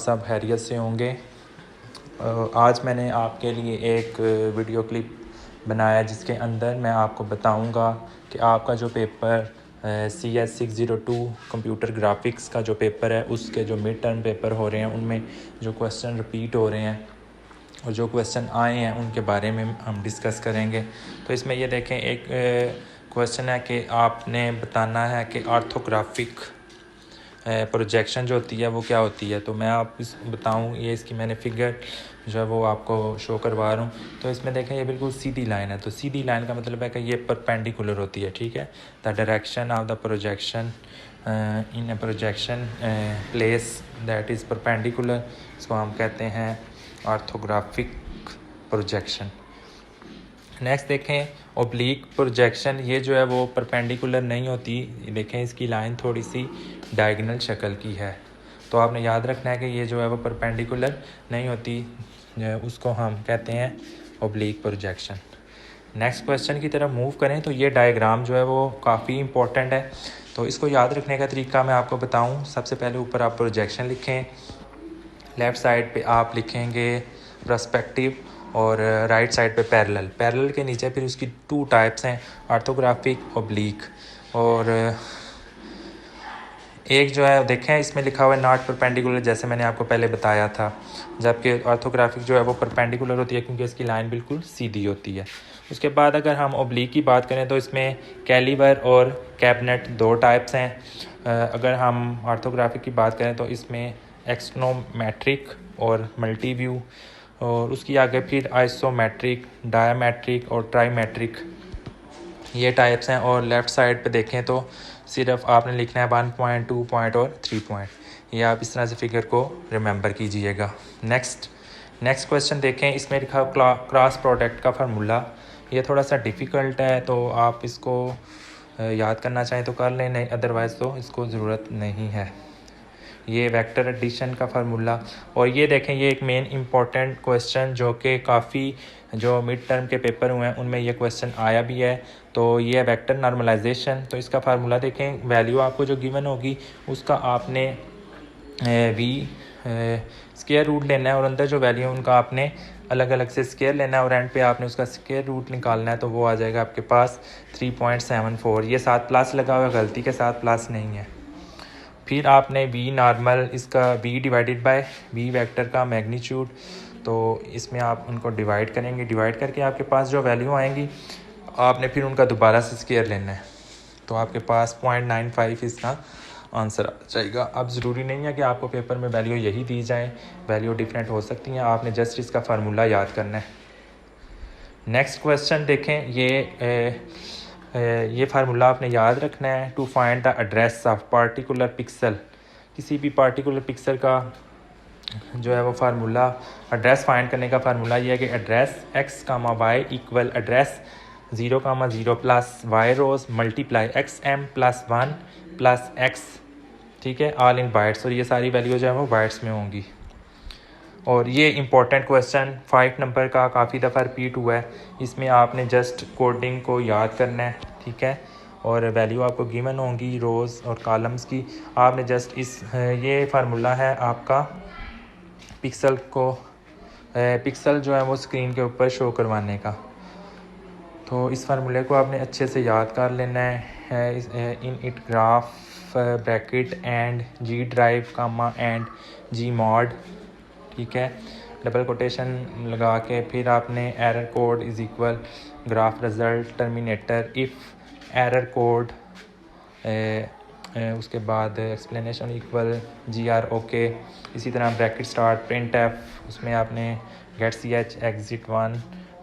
सब खैरियत से होंगे। आज मैंने आपके लिए एक वीडियो क्लिप बनाया जिसके अंदर मैं आपको बताऊंगा कि आपका जो पेपर CS 602 कंप्यूटर ग्राफिक्स का जो पेपर है उसके जो मिड टर्म पेपर हो रहे हैं उनमें जो क्वेश्चन रिपीट हो रहे हैं और जो क्वेश्चन आए हैं उनके बारे में हम डिस्कस करेंगे। तो इसमें ये देखें, एक क्वेश्चन है कि आपने बताना है कि ऑर्थोग्राफिक प्रोजेक्शन जो होती है वो क्या होती है। तो मैं आप इस बताऊँ, ये इसकी मैंने फिगर जो है वो आपको शो करवा रहा हूँ। तो इसमें देखें ये बिल्कुल सीधी लाइन है। तो सीधी लाइन का मतलब है कि ये परपेंडिकुलर होती है, ठीक है। The direction of the projection in A projection place that is perpendicular, इसको हम कहते हैं ऑर्थोग्राफिक प्रोजेक्शन। नेक्स्ट देखें ओब्लीक प्रोजेक्शन, ये जो है वो परपेंडिकुलर नहीं होती। देखें इसकी लाइन थोड़ी सी डायगोनल शक्ल की है, तो आपने याद रखना है कि ये जो है वो परपेंडिकुलर नहीं होती, उसको हम कहते हैं ओब्लीक प्रोजेक्शन। नेक्स्ट क्वेश्चन की तरफ मूव करें तो ये डायग्राम जो है वो काफ़ी इंपॉर्टेंट है। तो इसको याद रखने का तरीका मैं आपको बताऊं। सबसे पहले ऊपर आप प्रोजेक्शन लिखें, लेफ़्ट साइड पे आप लिखेंगे पर्सपेक्टिव और राइट साइड पे पैरेलल के नीचे फिर उसकी टू टाइप्स हैं, ऑर्थोग्राफिक ओब्लीक। और एक जो है देखें इसमें लिखा हुआ है नॉट परपेंडिकुलर, जैसे मैंने आपको पहले बताया था, जबकि ऑर्थोग्राफिक जो है वो परपेंडिकुलर होती है क्योंकि इसकी लाइन बिल्कुल सीधी होती है। उसके बाद अगर हम ओब्लीक की बात करें तो इसमें कैलीवर और कैबिनेट दो टाइप्स हैं। अगर हम ऑर्थोग्राफिक की बात करें तो इसमें एक्सोनोमेट्रिक और मल्टी व्यू, और उसकी आगे फिर आइसोमेट्रिक, डायमेट्रिक और ट्राईमेट्रिक, ये टाइप्स हैं। और लेफ़्ट साइड पे देखें तो सिर्फ आपने लिखना है 1 पॉइंट, 2 पॉइंट और 3 पॉइंट। ये आप इस तरह से फिगर को रिमेंबर कीजिएगा। नेक्स्ट क्वेश्चन देखें, इसमें लिखा क्रॉस प्रोडक्ट का फार्मूला। ये थोड़ा सा डिफ़िकल्ट है, तो आप इसको याद करना चाहें तो कर लें, नहीं अदरवाइज़ तो इसको ज़रूरत नहीं है। ये वेक्टर एडिशन का फार्मूला। और ये देखें, ये एक मेन इम्पॉर्टेंट क्वेश्चन जो कि काफ़ी जो मिड टर्म के पेपर हुए हैं उनमें ये क्वेश्चन आया भी है। तो ये वेक्टर नॉर्मलाइजेशन, तो इसका फार्मूला देखें, वैल्यू आपको जो गिवन होगी उसका आपने वी स्क्वायर रूट लेना है और अंदर जो वैल्यू है उनका आपने अलग अलग से स्क्वायर लेना है और एंड पे आपने उसका स्क्वायर रूट निकालना है। तो वो आ जाएगा आपके पास 3.74। ये 7 प्लस लगा हुआ है, गलती के साथ प्लस नहीं है। फिर आपने वी नॉर्मल, इसका V divided by V vector का मैग्नीट्यूड, तो इसमें आप उनको डिवाइड करेंगे। डिवाइड करके आपके पास जो वैल्यू आएंगी आपने फिर उनका दोबारा से स्क्वायर लेना है, तो आपके पास 0.95 इसका आंसर आ जाएगा। अब ज़रूरी नहीं है कि आपको पेपर में वैल्यू यही दी जाए, वैल्यू डिफरेंट हो सकती हैं, आपने जस्ट इसका फार्मूला याद करना है। नेक्स्ट क्वेश्चन देखें, ये फार्मूला आपने याद रखना है। To find the address of particular pixel, किसी भी पार्टिकुलर पिक्सल का जो है वो फार्मूला, एड्रेस फाइंड करने का फार्मूला ये है कि address x, y equal address 0, plus y rows multiply XM plus 1 plus x, ठीक है, ऑल इन बाइट्स। और ये सारी वैल्यू जो है वो बाइट्स में होंगी। और ये इंपॉर्टेंट क्वेश्चन 5 नंबर का काफ़ी दफ़ा रिपीट हुआ है। इसमें आपने जस्ट कोडिंग को याद करना है, ठीक है, और वैल्यू आपको गिवन होंगी रोज़ और कॉलम्स की। आपने जस्ट ये फार्मूला है आपका पिक्सल जो है वो स्क्रीन के ऊपर शो करवाने का। तो इस फार्मूले को आपने अच्छे से याद कर लेना है। Init graph bracket and G drive comma and G mode, ठीक है, डबल कोटेशन लगा के फिर आपने error code is equal graph result terminator if error code, उसके बाद एक्सप्लेनेशन इक्वल GR ओके। इसी तरह ब्रैकेट स्टार्ट प्रिंट एफ, उसमें आपने get CH exit 1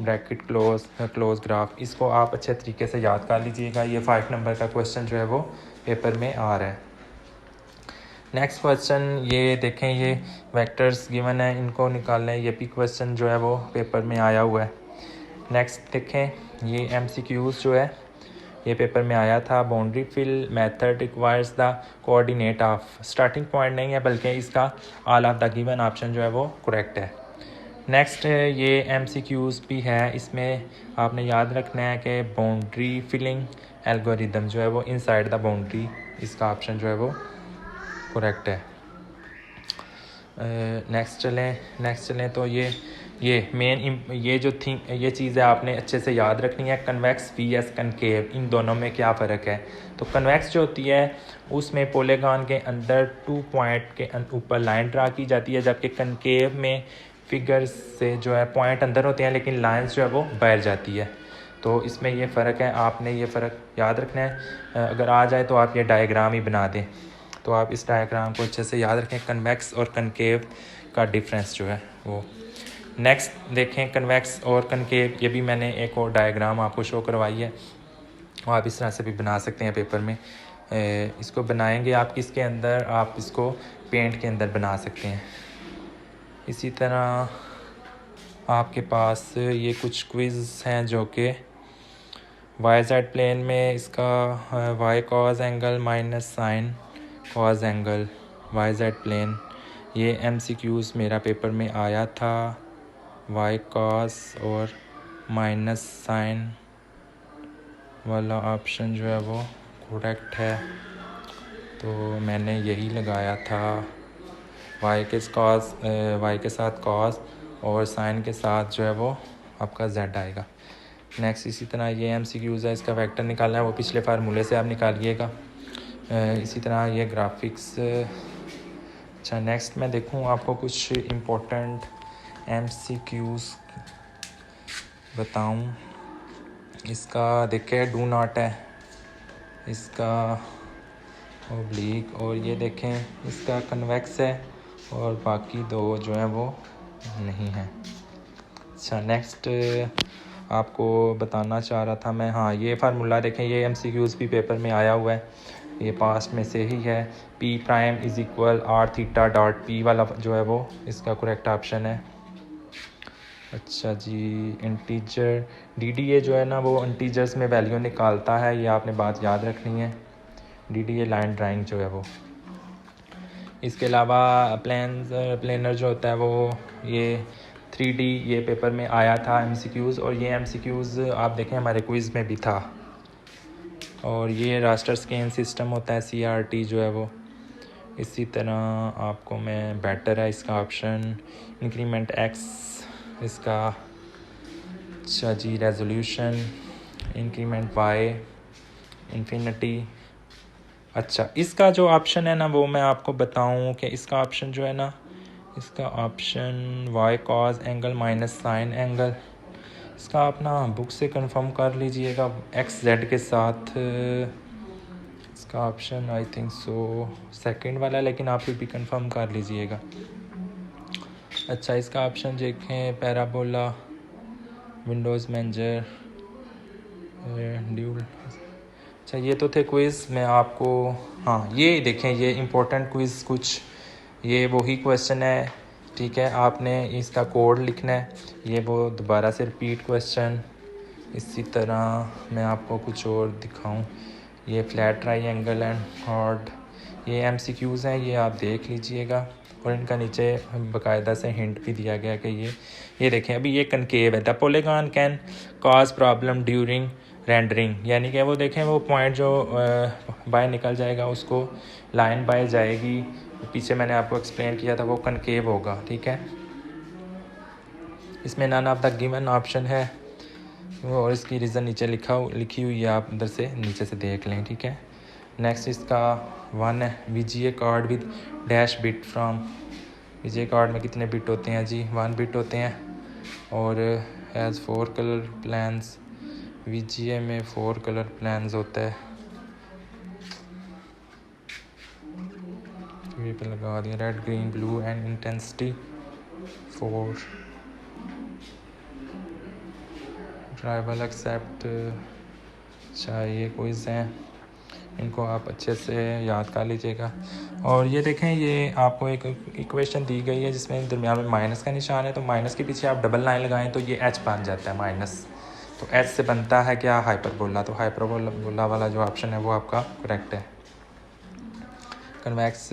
bracket close graph. इसको आप अच्छे तरीके से याद कर लीजिएगा। ये 5 नंबर का क्वेश्चन जो है वो पेपर में आ रहा है। नेक्स्ट क्वेश्चन ये देखें, ये वेक्टर्स गिवन है, इनको निकालना है। ये भी क्वेश्चन जो है वो पेपर में आया हुआ है। नेक्स्ट देखें, ये MCQs जो है ये पेपर में आया था। Boundary fill method requires the coordinate of, starting point नहीं है बल्कि इसका all of the given option जो है वो करेक्ट है। नेक्स्ट ये MCQs भी है, इसमें आपने याद रखना है कि बाउंड्री फिलिंग एल्गोरिदम जो है वो इनसाइड द बाउंड्री, इसका ऑप्शन जो है वो करेक्ट है। नेक्स्ट चलें तो ये मेन ये जो थी ये चीज़ है आपने अच्छे से याद रखनी है। कन्वेक्स vs कनकेव, इन दोनों में क्या फ़र्क है। तो कन्वेक्स जो होती है उसमें पोलेगॉन के अंदर 2 पॉइंट के ऊपर लाइन ड्रा की जाती है, जबकि कनकेव में फिगर्स से जो है पॉइंट अंदर होते हैं लेकिन लाइंस जो है वो बाहर जाती है। तो इसमें ये फ़र्क है, आपने ये फ़र्क याद रखना है। अगर आ जाए तो आप ये डायग्राम ही बना दें, तो आप इस डायग्राम को अच्छे से याद रखें, कन्वेक्स और कनकेव का डिफरेंस जो है वो। नेक्स्ट देखें कन्वेक्स और कनकेव, ये भी मैंने एक और डायग्राम आपको शो करवाई है, और आप इस तरह से भी बना सकते हैं पेपर में। इसको बनाएंगे आप किसके अंदर, आप इसको पेंट के अंदर बना सकते हैं। इसी तरह आपके पास ये कुछ क्विज़ हैं जो कि YZ प्लेन में इसका y cos angle minus sine cos angle YZ plane, ये MCQs मेरा पेपर में आया था। y cos और माइनस साइन वाला ऑप्शन जो है वो करेक्ट है, तो मैंने यही लगाया था। y के साथ cos और साइन के साथ जो है वो आपका z आएगा। नेक्स्ट इसी तरह ये MCQs है, इसका वेक्टर निकालना है, वो पिछले फार्मूले से आप निकालिएगा। इसी तरह ये ग्राफिक्स। अच्छा नेक्स्ट मैं देखूँ आपको कुछ इम्पोर्टेंट MCQs बताऊं। इसका देखिए डू नॉट है, इसका ओब्लिक, और ये देखें इसका कन्वेक्स है, और बाकी दो जो है वो नहीं है। अच्छा नेक्स्ट आपको बताना चाह रहा था मैं, हाँ ये फार्मूला देखें, ये MCQs भी पेपर में आया हुआ है, ये पास्ट में से ही है। P prime is equal R theta dot P वाला जो है वो इसका करेक्ट ऑप्शन है। अच्छा जी, इंटीजर DDA जो है ना वो इंटीजर्स में वैल्यू निकालता है, ये आपने बात याद रखनी है। DDA लाइन ड्राइंग जो है वो। इसके अलावा प्लेनर जो होता है वो ये 3D ये पेपर में आया था MCQs, और ये MCQs आप देखें हमारे क्विज़ में भी था। और ये रास्टर स्कैन सिस्टम होता है CRT जो है वो। इसी तरह आपको मैं बेटर है इसका ऑप्शन, इंक्रीमेंट X इसका। अच्छा जी, रेजोल्यूशन, इंक्रीमेंट Y, इन्फिनिटी। अच्छा इसका जो ऑप्शन है ना वो मैं आपको बताऊं कि इसका ऑप्शन जो है ना, इसका option y cos angle minus sign angle, इसका आप ना बुक से कंफर्म कर लीजिएगा XZ के साथ। इसका option I think so second वाला है, लेकिन आप फिर भी कंफर्म कर लीजिएगा। अच्छा इसका ऑप्शन देखें, पैराबोला, विंडोज़ मैनेजर, ड्यूल। अच्छा ये तो थे क्विज़ में आपको, हाँ ये देखें ये इम्पोर्टेंट क्विज़ कुछ, ये वही क्वेश्चन है, ठीक है। आपने इसका कोड लिखना है, ये वो दोबारा से रिपीट क्वेश्चन। इसी तरह मैं आपको कुछ और दिखाऊं, ये फ्लैट ट्राइंगल एंड हॉर्ड, ये MCQs हैं, ये आप देख लीजिएगा। और इनका नीचे बाकायदा से हिंट भी दिया गया कि ये देखें अभी ये कनकेव है। The polygon can cause problem during rendering, यानी कि वो देखें वो पॉइंट जो बाहर निकल जाएगा उसको लाइन बाहर जाएगी, पीछे मैंने आपको एक्सप्लेन किया था, वो कनकेव होगा, ठीक है। इसमें none of the given option है, और इसकी रीज़न नीचे लिखी हुई है, आप उधर से नीचे से देख लें, ठीक है। नेक्स्ट इसका 1 है, VGA card with dash bit from. VGA card में कितने बिट होते हैं जी, 1 बिट होते हैं, और हैज़ 4 कलर प्लान्स। VGA में 4 कलर प्लान्स होता है, ये पे लगा दिया, red green blue and intensity 4। Tribal except. अच्छा ये क्विज़ हैं, इनको आप अच्छे से याद कर लीजिएगा। और ये देखें ये आपको एक इक्वेशन दी गई है जिसमें दरमियान में माइनस का निशान है, तो माइनस के पीछे आप डबल लाइन लगाएं तो ये H बन जाता है माइनस, तो H से बनता है क्या, हाइपरबोला। तो हाइपरबोला वाला जो ऑप्शन है वो आपका करेक्ट है। कन्वेक्स,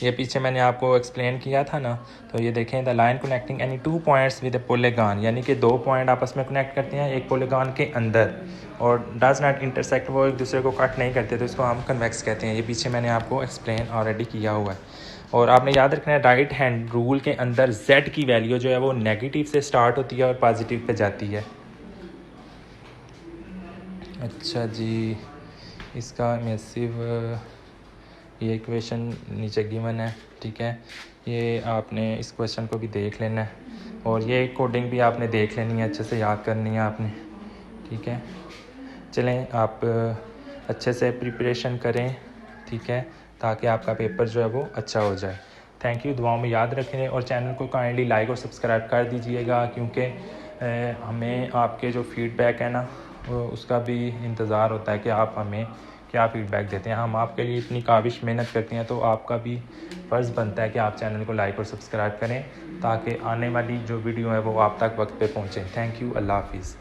ये पीछे मैंने आपको एक्सप्लेन किया था ना, तो ये देखें the line connecting any 2 points with a polygon, यानी कि 2 पॉइंट आपस में कनेक्ट करते हैं एक पोलेगॉन के अंदर, और डज नॉट इंटरसेक्ट, वो एक दूसरे को कट नहीं करते, तो इसको हम कन्वेक्स कहते हैं। ये पीछे मैंने आपको एक्सप्लेन ऑलरेडी किया हुआ है। और आपने याद रखना है राइट हैंड रूल के अंदर z की वैल्यू जो है वो नेगेटिव से स्टार्ट होती है और पॉजिटिव पे जाती है। अच्छा जी, इसका मैसिव ये इक्वेशन नीचे गिवन है, ठीक है। ये आपने इस क्वेश्चन को भी देख लेना है और ये कोडिंग भी आपने देख लेनी है, अच्छे से याद करनी है आपने, ठीक है। चलें, आप अच्छे से प्रिपरेशन करें, ठीक है, ताकि आपका पेपर जो है वो अच्छा हो जाए। थैंक यू, दुआओं में याद रखें और चैनल को काइंडली लाइक और सब्सक्राइब कर दीजिएगा, क्योंकि हमें आपके जो फीडबैक है ना उसका भी इंतज़ार होता है कि आप हमें क्या फ़ीडबैक देते हैं। हम आपके लिए इतनी काबिश मेहनत करते हैं, तो आपका भी फ़र्ज़ बनता है कि आप चैनल को लाइक और सब्सक्राइब करें ताकि आने वाली जो वीडियो है वो आप तक वक्त पे पहुँचे। थैंक यू, अल्लाह हाफिज़।